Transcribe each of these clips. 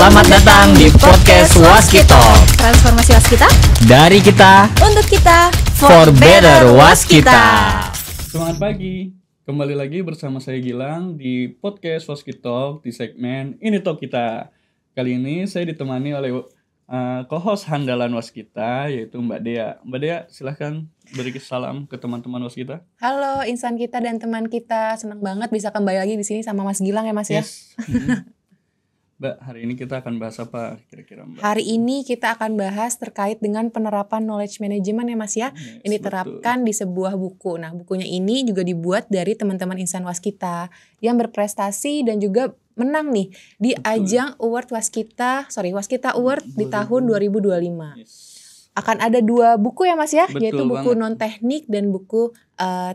Selamat datang di podcast Waskito. Transformasi Waskita Dari kita untuk kita for better Waskita. Selamat pagi, kembali lagi bersama saya Gilang di podcast Waskito di segmen Ini Talk Kita. Kali ini saya ditemani oleh co-host handalan Waskita yaitu Mbak Dea. Mbak Dea, silahkan beri salam ke teman-teman Waskita. Halo insan kita dan teman kita, senang banget bisa kembali lagi di sini sama Mas Gilang ya Mas ya. Yes. Mbak, hari ini kita akan bahas apa kira-kira Mbak? Hari ini kita akan bahas terkait dengan penerapan knowledge management ya Mas ya. Yes, Ini diterapkan di sebuah buku. Nah, bukunya ini juga dibuat dari teman-teman insan Waskita yang berprestasi dan juga menang nih di ajang Award Waskita Award di tahun 2025. Yes. Akan ada 2 buku ya Mas ya, Betul yaitu buku banget. non-teknik dan buku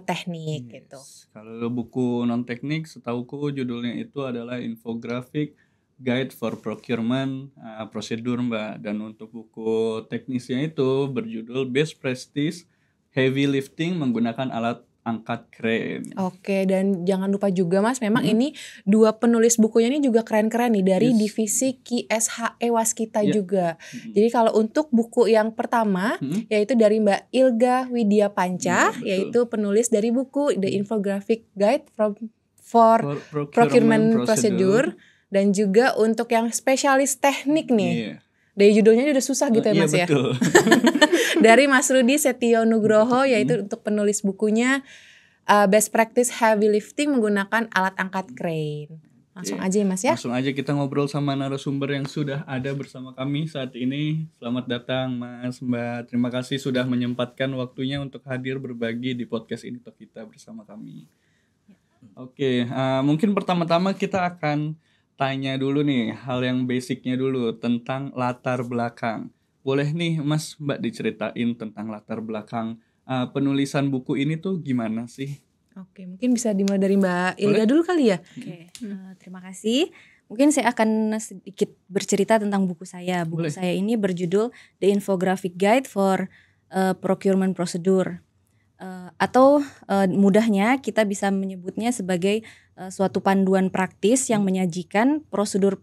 teknik gitu. Kalau buku non-teknik setauku judulnya itu adalah Infographic Guide for Procurement Prosedur Mbak. Dan untuk buku teknisnya itu berjudul Best Practice Heavy Lifting Menggunakan Alat Angkat Kren. Oke, dan jangan lupa juga Mas, memang ini 2 penulis bukunya ini juga keren-keren nih dari Yes. divisi QSHE Waskita Ya. juga. Jadi kalau untuk buku yang pertama yaitu dari Mbak Ilga Widya Panca, Ya, betul. yaitu penulis dari buku The Infographic Guide for Procurement Procedure, dan juga untuk yang spesialis teknik nih. Iya. Dari judulnya udah susah gitu ya Iya, Mas ya. betul. Dari Mas Rudi Setio Nugroho yaitu untuk penulis bukunya Best Practice Heavy Lifting Menggunakan Alat Angkat Crane. Langsung aja ya Mas ya. Langsung aja kita ngobrol sama narasumber yang sudah ada bersama kami saat ini. Selamat datang Mas, Mbak. Terima kasih sudah menyempatkan waktunya untuk hadir berbagi di podcast ini Talk Kita bersama kami. Oke, mungkin pertama-tama kita akan tanya dulu nih hal yang basicnya dulu tentang latar belakang. Boleh nih Mas, Mbak diceritain tentang latar belakang penulisan buku ini tuh gimana sih? Oke, mungkin bisa dimulai dari Mbak Ilga dulu kali ya. Oke, terima kasih. Mungkin saya akan sedikit bercerita tentang buku saya. Buku Boleh. saya ini berjudul The Infographic Guide for Procurement Procedure. Atau mudahnya kita bisa menyebutnya sebagai suatu panduan praktis yang menyajikan prosedur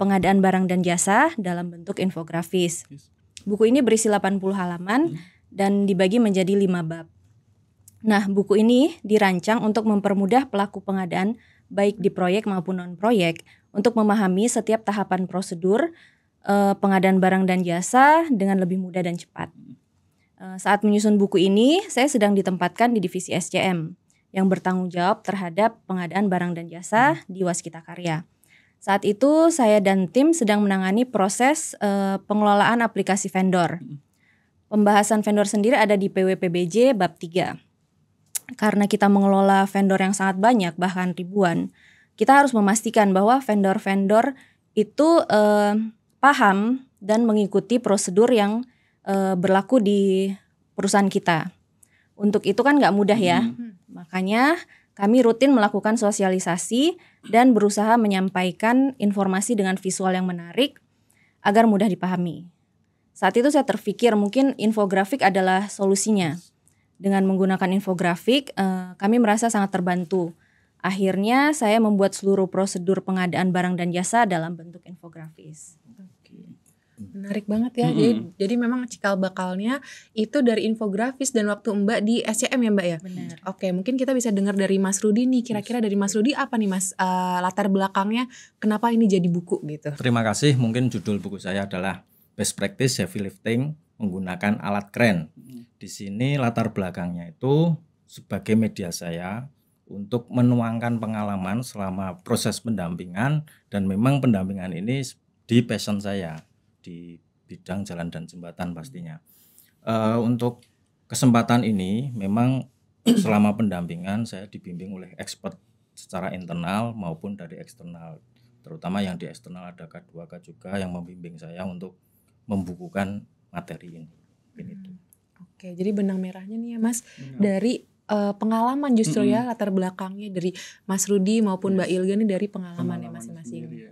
pengadaan barang dan jasa dalam bentuk infografis. Yes. Buku ini berisi 80 halaman dan dibagi menjadi 5 bab. Nah, buku ini dirancang untuk mempermudah pelaku pengadaan baik di proyek maupun non-proyek untuk memahami setiap tahapan prosedur pengadaan barang dan jasa dengan lebih mudah dan cepat. Saat menyusun buku ini, saya sedang ditempatkan di divisi SCM yang bertanggung jawab terhadap pengadaan barang dan jasa di Waskita Karya. Saat itu saya dan tim sedang menangani proses pengelolaan aplikasi vendor. Pembahasan vendor sendiri ada di PWPBJ bab 3. Karena kita mengelola vendor yang sangat banyak, bahkan ribuan, kita harus memastikan bahwa vendor-vendor itu paham dan mengikuti prosedur yang berlaku di perusahaan kita. Untuk itu kan nggak mudah ya. Makanya kami rutin melakukan sosialisasi dan berusaha menyampaikan informasi dengan visual yang menarik agar mudah dipahami. Saat itu saya terpikir mungkin infografik adalah solusinya. Dengan menggunakan infografik, kami merasa sangat terbantu. Akhirnya saya membuat seluruh prosedur pengadaan barang dan jasa dalam bentuk infografis. Menarik banget ya. Jadi memang cikal bakalnya itu dari infografis dan waktu Mbak di SCM ya Mbak ya. Benar. Oke, mungkin kita bisa dengar dari Mas Rudi nih. Kira-kira dari Mas Rudi apa nih Mas latar belakangnya kenapa ini jadi buku gitu? Terima kasih. Mungkin judul buku saya adalah Best Practice Heavy Lifting Menggunakan Alat Kren. Di sini latar belakangnya itu sebagai media saya untuk menuangkan pengalaman selama proses pendampingan, dan memang pendampingan ini di passion saya di bidang jalan dan jembatan pastinya. Untuk kesempatan ini memang selama pendampingan saya dibimbing oleh expert secara internal maupun dari eksternal. Terutama yang di eksternal ada K2K juga yang membimbing saya untuk membukukan materi ini. Itu. Oke, jadi benang merahnya nih ya Mas dari pengalaman justru ya latar belakangnya dari Mas Rudi maupun Mbak Ilga nih dari pengalamannya masing-masing. sendiri ya.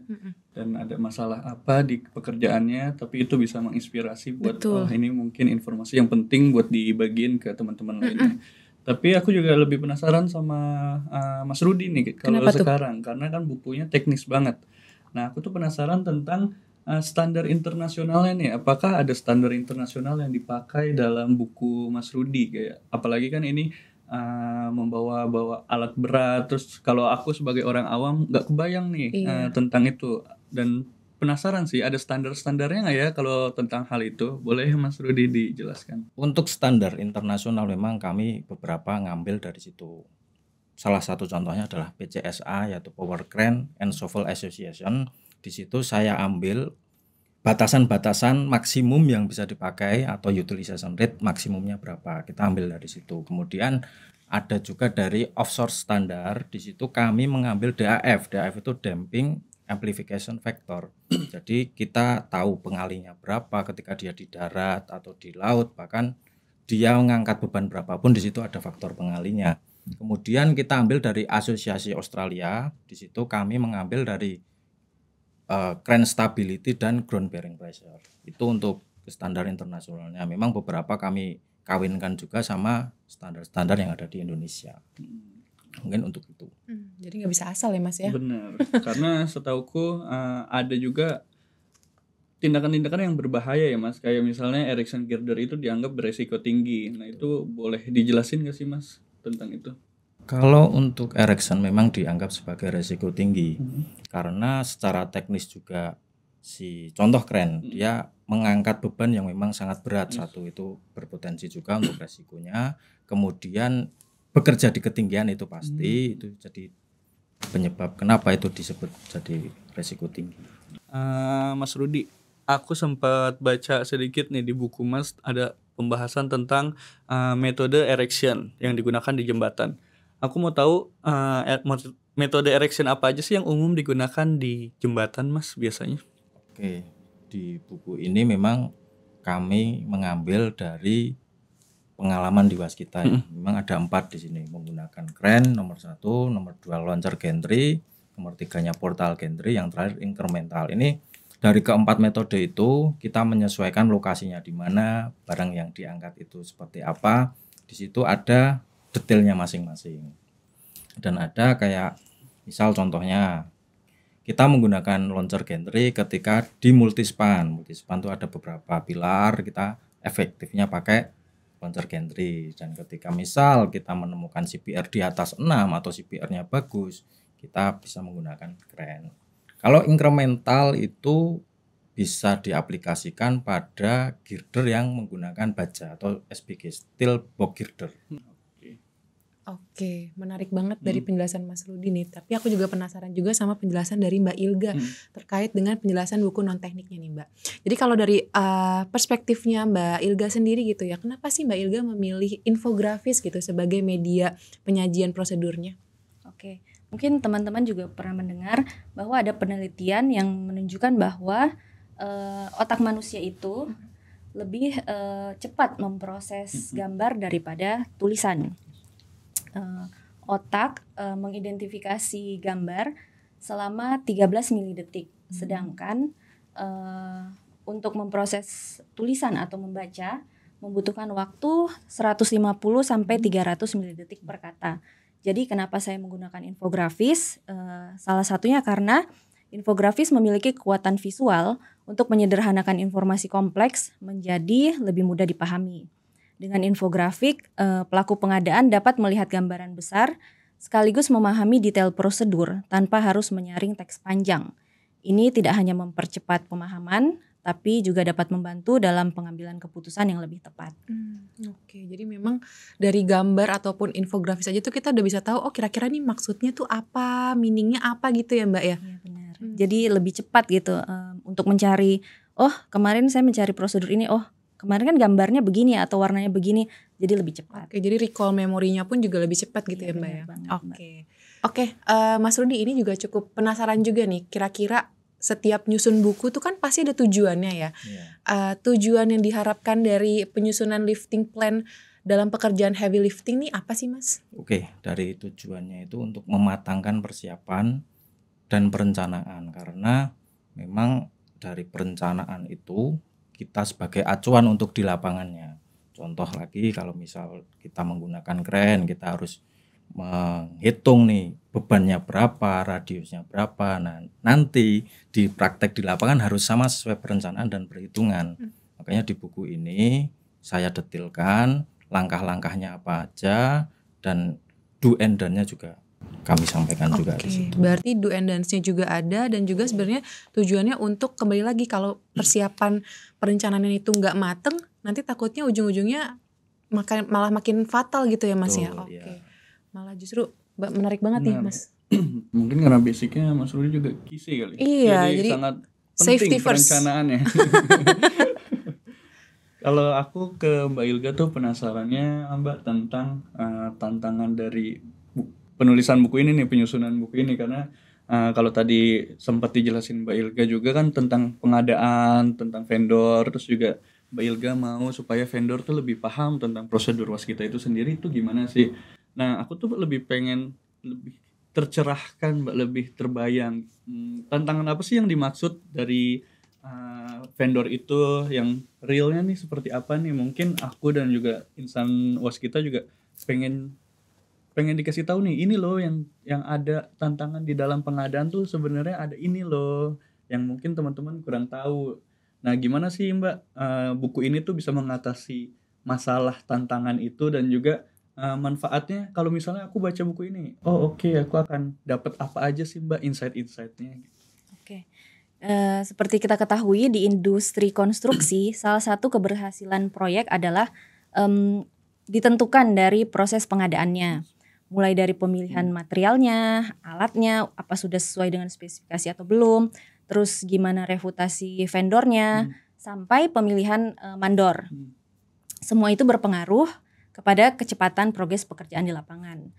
Dan ada masalah apa di pekerjaannya, tapi itu bisa menginspirasi buat ini mungkin informasi yang penting buat dibagiin ke teman-teman lainnya. Tapi aku juga lebih penasaran sama Mas Rudi nih kalau sekarang, karena kan bukunya teknis banget. Nah, aku tuh penasaran tentang standar internasionalnya nih. Apakah ada standar internasional yang dipakai dalam buku Mas Rudi kayak apalagi kan ini membawa alat berat. Terus kalau aku sebagai orang awam nggak kebayang nih Iya. tentang itu dan penasaran sih ada standar-standarnya nggak ya kalau tentang hal itu? Boleh Mas Rudi dijelaskan? Untuk standar internasional memang kami beberapa ngambil dari situ. Salah satu contohnya adalah PCSA yaitu Power Crane and Shovel Association. Di situ saya ambil batasan-batasan maksimum yang bisa dipakai atau utilization rate maksimumnya berapa. Kita ambil dari situ. Kemudian ada juga dari offshore standar. Di situ kami mengambil DAF. DAF itu damping amplification factor. Jadi kita tahu pengalinya berapa ketika dia di darat atau di laut, bahkan dia mengangkat beban berapapun di situ ada faktor pengalinya. Kemudian kita ambil dari Asosiasi Australia. Di situ kami mengambil dari crane stability dan ground bearing pressure. Itu untuk standar internasionalnya. Memang beberapa kami kawinkan juga sama standar-standar yang ada di Indonesia. Mungkin untuk itu. Jadi nggak bisa asal ya Mas ya? Benar, karena setauku ada juga tindakan-tindakan yang berbahaya ya Mas. Kayak misalnya erection girder itu dianggap beresiko tinggi. Nah itu boleh dijelasin nggak sih Mas tentang itu? Kalau untuk erection memang dianggap sebagai resiko tinggi karena secara teknis juga si contoh kren dia mengangkat beban yang memang sangat berat. Satu itu berpotensi juga untuk resikonya, kemudian bekerja di ketinggian itu pasti itu jadi penyebab kenapa itu disebut jadi resiko tinggi. Mas Rudi, aku sempat baca sedikit nih di buku Mas ada pembahasan tentang metode erection yang digunakan di jembatan. Aku mau tahu metode erection apa aja sih yang umum digunakan di jembatan Mas biasanya? Oke, di buku ini memang kami mengambil dari pengalaman di waskita. Memang ada 4 di sini menggunakan crane nomor 1, nomor 2 launcher gantry, nomor 3-nya portal gantry, yang terakhir incremental. Ini dari keempat metode itu kita menyesuaikan lokasinya di mana, barang yang diangkat itu seperti apa. Di situ ada detailnya masing-masing. Dan ada kayak misal contohnya kita menggunakan launcher gantry ketika di multispan. Multispan itu ada beberapa pilar, kita efektifnya pakai launcher gantry. Dan ketika misal kita menemukan CPR di atas 6 atau CPR-nya bagus, kita bisa menggunakan crane. Kalau incremental itu bisa diaplikasikan pada girder yang menggunakan baja atau SBG, steel box girder. Oke, menarik banget dari penjelasan Mas Rudi nih. Tapi aku juga penasaran juga sama penjelasan dari Mbak Ilga terkait dengan penjelasan buku non tekniknya nih Mbak. Jadi kalau dari perspektifnya Mbak Ilga sendiri gitu ya, kenapa sih Mbak Ilga memilih infografis gitu sebagai media penyajian prosedurnya? Oke, mungkin teman-teman juga pernah mendengar bahwa ada penelitian yang menunjukkan bahwa otak manusia itu lebih cepat memproses gambar daripada tulisan. Otak mengidentifikasi gambar selama 13 milidetik, sedangkan untuk memproses tulisan atau membaca membutuhkan waktu 150 sampai 300 milidetik per kata. Jadi kenapa saya menggunakan infografis? Salah satunya karena infografis memiliki kekuatan visual untuk menyederhanakan informasi kompleks menjadi lebih mudah dipahami. Dengan infografik, pelaku pengadaan dapat melihat gambaran besar sekaligus memahami detail prosedur tanpa harus menyaring teks panjang. Ini tidak hanya mempercepat pemahaman, tapi juga dapat membantu dalam pengambilan keputusan yang lebih tepat. Oke, jadi memang dari gambar ataupun infografis aja tuh kita udah bisa tahu, oh kira-kira nih maksudnya tuh apa, meaningnya apa gitu ya Mbak ya? Iya benar. Jadi lebih cepat gitu untuk mencari, oh kemarin saya mencari prosedur ini, oh kemarin kan gambarnya begini atau warnanya begini, jadi lebih cepat. Oke, jadi recall memorinya pun juga lebih cepat gitu ya Mbak ya? Oke, Mas Rudi ini juga cukup penasaran juga nih, kira-kira setiap nyusun buku tuh kan pasti ada tujuannya ya. Tujuan yang diharapkan dari penyusunan lifting plan dalam pekerjaan heavy lifting nih apa sih Mas? Oke, dari tujuannya itu untuk mematangkan persiapan dan perencanaan, karena memang dari perencanaan itu kita sebagai acuan untuk di lapangannya. Contoh lagi kalau misal kita menggunakan crane, kita harus menghitung nih bebannya berapa, radiusnya berapa. Nah, nanti di praktek di lapangan harus sama sesuai perencanaan dan perhitungan. Makanya di buku ini saya detilkan langkah-langkahnya apa aja dan do and done-nya juga kami sampaikan juga di situ. Berarti do and dance-nya juga ada, dan juga sebenarnya tujuannya untuk kembali lagi kalau persiapan perencanaan itu nggak mateng, nanti takutnya ujung-ujungnya malah makin fatal gitu ya Mas ya. Betul, Oke. iya. Malah justru menarik banget nih Nah, Mas. Mungkin karena basicnya Mas Rudi juga kisi kali. Iya, jadi sangat safety penting first. perencanaannya. Kalau aku ke Mbak Ilga tuh penasarannya Mbak tentang tantangan dari penulisan buku ini nih, penyusunan buku ini, karena kalau tadi sempat dijelasin Mbak Ilga juga kan tentang pengadaan, tentang vendor, terus juga Mbak Ilga mau supaya vendor tuh lebih paham tentang prosedur waskita itu sendiri itu gimana sih. Nah, aku tuh lebih pengen lebih tercerahkan Mbak, lebih terbayang tantangan apa sih yang dimaksud dari vendor itu, yang realnya nih seperti apa nih. Mungkin aku dan juga insan waskita juga pengen dikasih tahu nih, ini loh yang ada tantangan di dalam pengadaan tuh sebenarnya ada ini loh yang mungkin teman-teman kurang tahu. Nah, gimana sih Mbak buku ini tuh bisa mengatasi masalah tantangan itu, dan juga manfaatnya kalau misalnya aku baca buku ini. Oh oke, aku akan dapat apa aja sih Mbak insight-insightnya. Oke. Seperti kita ketahui di industri konstruksi, salah satu keberhasilan proyek adalah ditentukan dari proses pengadaannya. Mulai dari pemilihan materialnya, alatnya, apa sudah sesuai dengan spesifikasi atau belum, terus gimana reputasi vendornya, sampai pemilihan mandor. Semua itu berpengaruh kepada kecepatan progres pekerjaan di lapangan.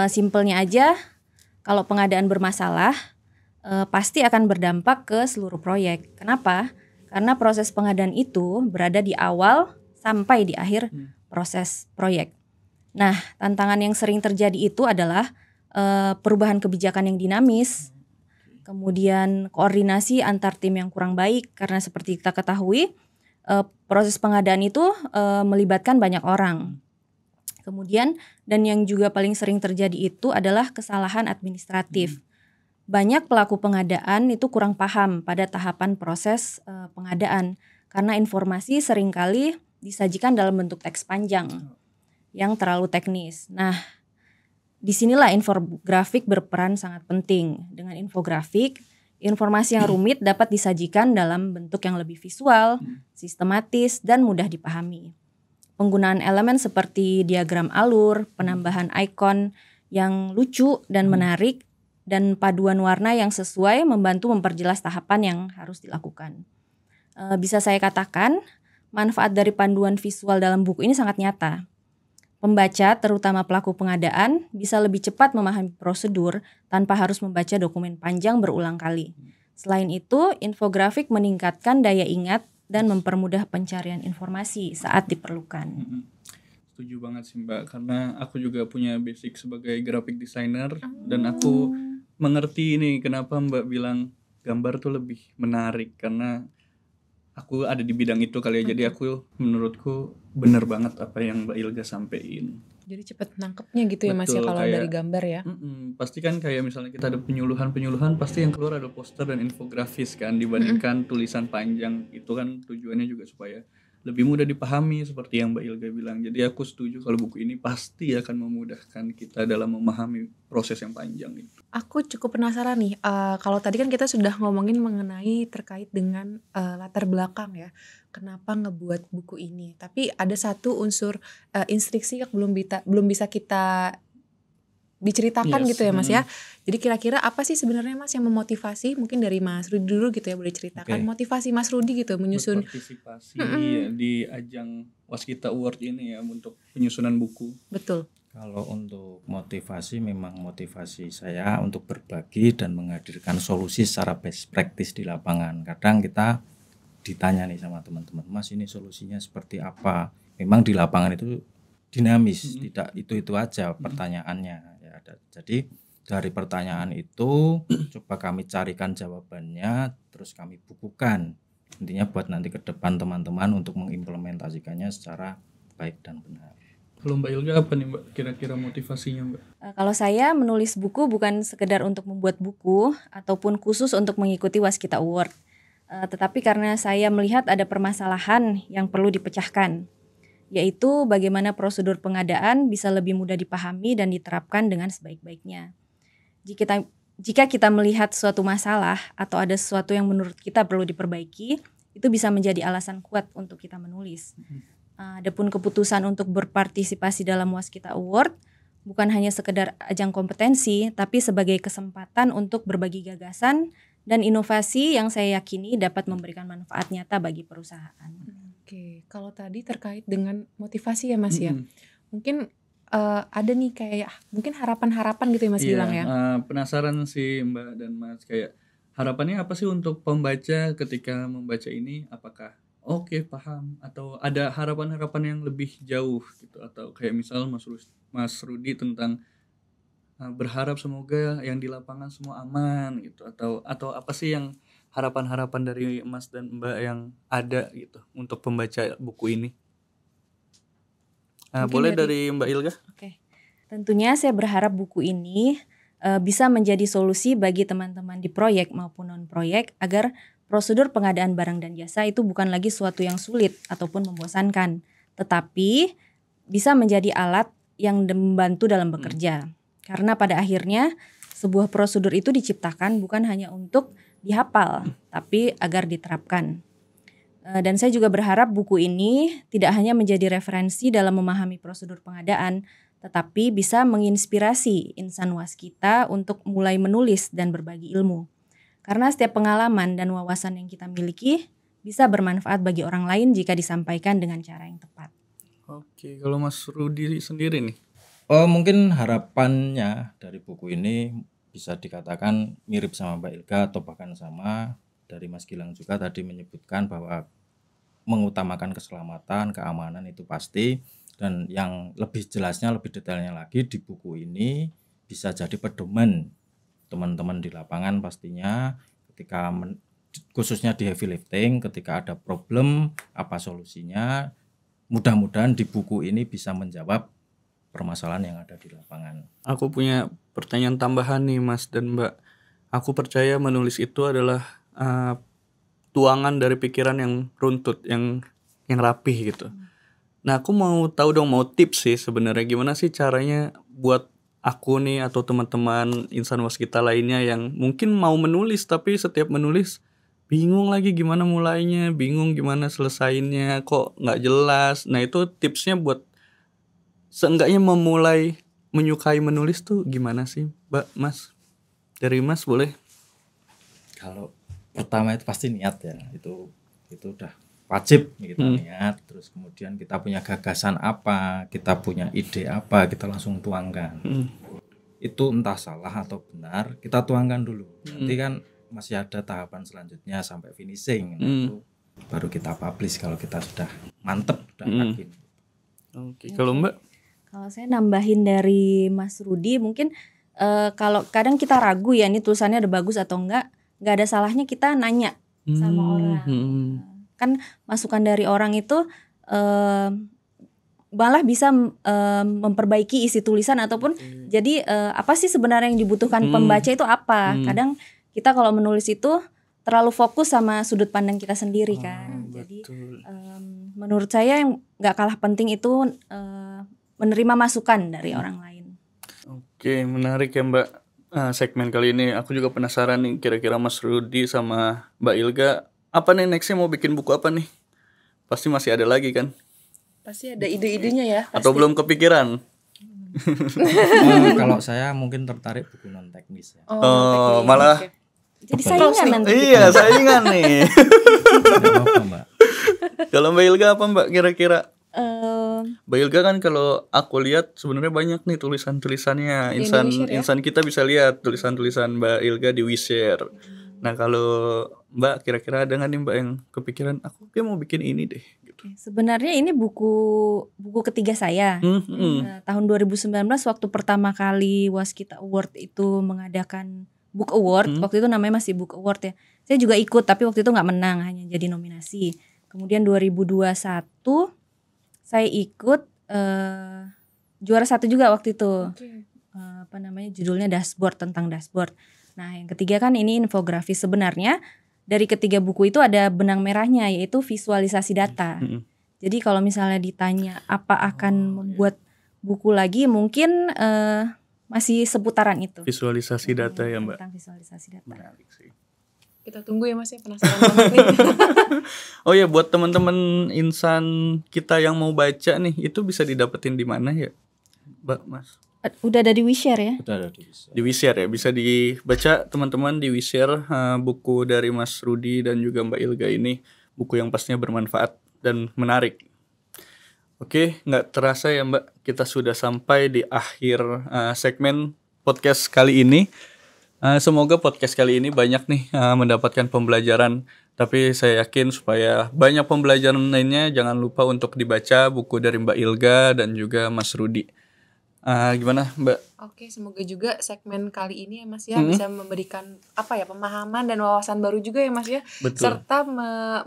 Simpelnya aja, kalau pengadaan bermasalah, pasti akan berdampak ke seluruh proyek. Kenapa? Karena proses pengadaan itu berada di awal sampai di akhir proses proyek. Nah, tantangan yang sering terjadi itu adalah perubahan kebijakan yang dinamis, kemudian koordinasi antar tim yang kurang baik, karena seperti kita ketahui proses pengadaan itu melibatkan banyak orang. Kemudian, dan yang juga paling sering terjadi itu adalah kesalahan administratif. Banyak pelaku pengadaan itu kurang paham pada tahapan proses pengadaan, karena informasi seringkali disajikan dalam bentuk teks panjang yang terlalu teknis. Nah, disinilah infografik berperan sangat penting. Dengan infografik, informasi yang rumit dapat disajikan dalam bentuk yang lebih visual, sistematis, dan mudah dipahami. Penggunaan elemen seperti diagram alur, penambahan ikon yang lucu dan menarik, dan paduan warna yang sesuai membantu memperjelas tahapan yang harus dilakukan. Bisa saya katakan, manfaat dari panduan visual dalam buku ini sangat nyata. Pembaca, terutama pelaku pengadaan, bisa lebih cepat memahami prosedur tanpa harus membaca dokumen panjang berulang kali. Selain itu, infografik meningkatkan daya ingat dan mempermudah pencarian informasi saat diperlukan. Setuju banget sih Mbak, karena aku juga punya basic sebagai graphic designer, dan aku mengerti ini kenapa Mbak bilang gambar tuh lebih menarik, karena aku ada di bidang itu kali ya. Jadi menurutku bener banget apa yang Mbak Ilga sampein. Jadi cepet nangkepnya gitu ya Mas ya, Betul, kalau kayak dari gambar ya. Pasti kan kayak misalnya kita ada penyuluhan, pasti yang keluar ada poster dan infografis kan, dibandingkan tulisan panjang. Itu kan tujuannya juga supaya lebih mudah dipahami seperti yang Mbak Ilga bilang. Jadi aku setuju kalau buku ini pasti akan memudahkan kita dalam memahami proses yang panjang itu. Aku cukup penasaran nih, kalau tadi kan kita sudah ngomongin mengenai terkait dengan latar belakang ya, kenapa ngebuat buku ini. Tapi ada satu unsur instruksi yang belum bisa kita diceritakan gitu ya Mas ya. Jadi kira-kira apa sih sebenarnya Mas yang memotivasi, mungkin dari Mas Rudi dulu gitu ya, boleh ceritakan motivasi Mas Rudi gitu menyusun Berpartisipasi di ajang Waskita Award ini ya untuk penyusunan buku. Betul. Kalau untuk motivasi, memang motivasi saya untuk berbagi dan menghadirkan solusi secara best practice di lapangan. Kadang kita ditanya nih sama teman-teman, Mas ini solusinya seperti apa? Memang di lapangan itu dinamis, tidak itu aja pertanyaannya. Ya, jadi dari pertanyaan itu coba kami carikan jawabannya, terus kami bukukan. Intinya buat nanti ke depan teman-teman untuk mengimplementasikannya secara baik dan benar. Kalau Mbak Ilga apa nih Mbak kira-kira motivasinya Mbak? Kalau saya menulis buku bukan sekedar untuk membuat buku ataupun khusus untuk mengikuti Waskita Award. Tetapi karena saya melihat ada permasalahan yang perlu dipecahkan, yaitu bagaimana prosedur pengadaan bisa lebih mudah dipahami dan diterapkan dengan sebaik-baiknya. Jika kita melihat suatu masalah atau ada sesuatu yang menurut kita perlu diperbaiki, itu bisa menjadi alasan kuat untuk kita menulis. Adapun keputusan untuk berpartisipasi dalam Waskita Award bukan hanya sekedar ajang kompetensi, tapi sebagai kesempatan untuk berbagi gagasan dan inovasi yang saya yakini dapat memberikan manfaat nyata bagi perusahaan. Oke, kalau tadi terkait dengan motivasi ya Mas ya, mungkin ada nih kayak mungkin harapan-harapan gitu ya Mas bilang ya. Penasaran sih Mbak dan Mas, kayak harapannya apa sih untuk pembaca ketika membaca ini? Apakah oke paham atau ada harapan-harapan yang lebih jauh gitu, atau kayak misal Mas Rudi tentang berharap semoga yang di lapangan semua aman gitu, atau apa sih yang harapan-harapan dari Mas dan Mbak yang ada gitu untuk pembaca buku ini? Boleh dari Mbak Ilga? Oke. Tentunya saya berharap buku ini bisa menjadi solusi bagi teman-teman di proyek maupun non-proyek agar prosedur pengadaan barang dan jasa itu bukan lagi suatu yang sulit ataupun membosankan, tetapi bisa menjadi alat yang membantu dalam bekerja. Karena pada akhirnya sebuah prosedur itu diciptakan bukan hanya untuk dihafal, tapi agar diterapkan. Dan saya juga berharap buku ini tidak hanya menjadi referensi dalam memahami prosedur pengadaan, tetapi bisa menginspirasi insan waskita untuk mulai menulis dan berbagi ilmu. Karena setiap pengalaman dan wawasan yang kita miliki bisa bermanfaat bagi orang lain jika disampaikan dengan cara yang tepat. Oke, kalau Mas Rudi sendiri nih? Mungkin harapannya dari buku ini bisa dikatakan mirip sama Mbak Ilga atau bahkan sama. Dari Mas Gilang juga tadi menyebutkan bahwa mengutamakan keselamatan, keamanan itu pasti. Dan yang lebih jelasnya, lebih detailnya lagi di buku ini bisa jadi pedoman teman-teman di lapangan pastinya ketika khususnya di heavy lifting, ketika ada problem apa solusinya. Mudah-mudahan di buku ini bisa menjawab permasalahan yang ada di lapangan. Aku punya pertanyaan tambahan nih Mas dan Mbak. Aku percaya menulis itu adalah tuangan dari pikiran yang runtut, yang rapih gitu. Nah, aku mau tahu dong, mau tips sih sebenarnya gimana sih caranya buat aku nih atau teman-teman insan waskita lainnya yang mungkin mau menulis tapi setiap menulis bingung lagi gimana mulainya, bingung gimana selesainya, kok nggak jelas. Nah, itu tipsnya buat seenggaknya memulai menyukai menulis tuh gimana sih, Mbak, Mas? Dari Mas boleh? Kalau pertama itu pasti niat ya, itu udah wajib kita niat. Terus kemudian kita punya gagasan apa, kita punya ide apa, kita langsung tuangkan. Itu entah salah atau benar, kita tuangkan dulu. Nanti kan masih ada tahapan selanjutnya sampai finishing. Nah, itu baru kita publish kalau kita sudah mantep, sudah yakin. Oke. Kalau Mbak? Kalau saya nambahin dari Mas Rudi, mungkin kalau kadang kita ragu ya, ini tulisannya ada bagus atau enggak ada salahnya kita nanya sama orang. Kan masukan dari orang itu malah bisa memperbaiki isi tulisan ataupun jadi apa sih sebenarnya yang dibutuhkan pembaca itu apa. Kadang kita kalau menulis itu terlalu fokus sama sudut pandang kita sendiri kan. Jadi menurut saya yang gak kalah penting itu menerima masukan dari orang lain. Oke, menarik ya Mbak. Segmen kali ini aku juga penasaran nih, kira-kira Mas Rudi sama Mbak Ilga apa nih nextnya, mau bikin buku apa nih? Pasti masih ada lagi kan? Pasti ada ide-idenya ya. Pasti. Atau belum kepikiran? Kalau saya mungkin tertarik buku non teknis ya. Oh, malah jadi saingan nanti. Iya, saingan nih. Tidak apa-apa, Mbak. Kalau Mbak Ilga apa Mbak kira-kira? Mbak Ilga kan kalau aku lihat sebenarnya banyak nih tulisan-tulisannya. Insan kita bisa lihat tulisan-tulisan Mbak Ilga di WeShare. Nah, kalau Mbak kira-kira ada nggak nih Mbak yang kepikiran aku kayak mau bikin ini deh gitu. Sebenarnya ini buku ketiga saya. Tahun 2019 waktu pertama kali Waskita Award itu mengadakan Book Award, waktu itu namanya masih Book Award ya. Saya juga ikut tapi waktu itu nggak menang, hanya jadi nominasi. Kemudian 2021 saya ikut juara 1 juga waktu itu. Oke. Judulnya dashboard, tentang dashboard. Nah, yang ketiga kan ini infografis. Sebenarnya dari ketiga buku itu ada benang merahnya, yaitu visualisasi data. Jadi kalau misalnya ditanya apa akan membuat buku lagi, mungkin masih seputaran itu. Visualisasi data ya Mbak. Tentang visualisasi data. Menarik sih. Kita tunggu ya Mas ya, penasaran banget nih. Oh ya, buat teman-teman insan kita yang mau baca nih, itu bisa didapetin di mana ya, Mbak, Mas? Udah ada di WeShare ya? Udah ada di Di WeShare ya, bisa dibaca teman-teman di WeShare, buku dari Mas Rudi dan juga Mbak Ilga ini, buku yang pastinya bermanfaat dan menarik. Oke, nggak terasa ya Mbak, kita sudah sampai di akhir segmen podcast kali ini. Semoga podcast kali ini banyak nih mendapatkan pembelajaran. Tapi saya yakin supaya banyak pembelajaran lainnya, jangan lupa untuk dibaca buku dari Mbak Ilga dan juga Mas Rudi. Gimana Mbak? Oke, semoga juga segmen kali ini ya Mas ya bisa memberikan pemahaman dan wawasan baru juga ya Mas ya. Betul. Serta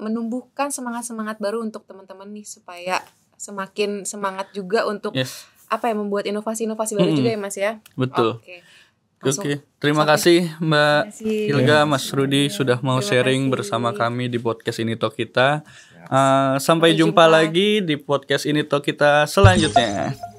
menumbuhkan semangat-semangat baru untuk teman-teman nih, supaya semakin semangat juga untuk membuat inovasi-inovasi baru juga ya Mas ya. Betul. Oke. Terima kasih Mbak Ilga, Mas Rudi sudah mau Terima sharing kasih. bersama kami di podcast Ini Talk Kita. Sampai jumpa lagi di podcast Ini Talk Kita selanjutnya.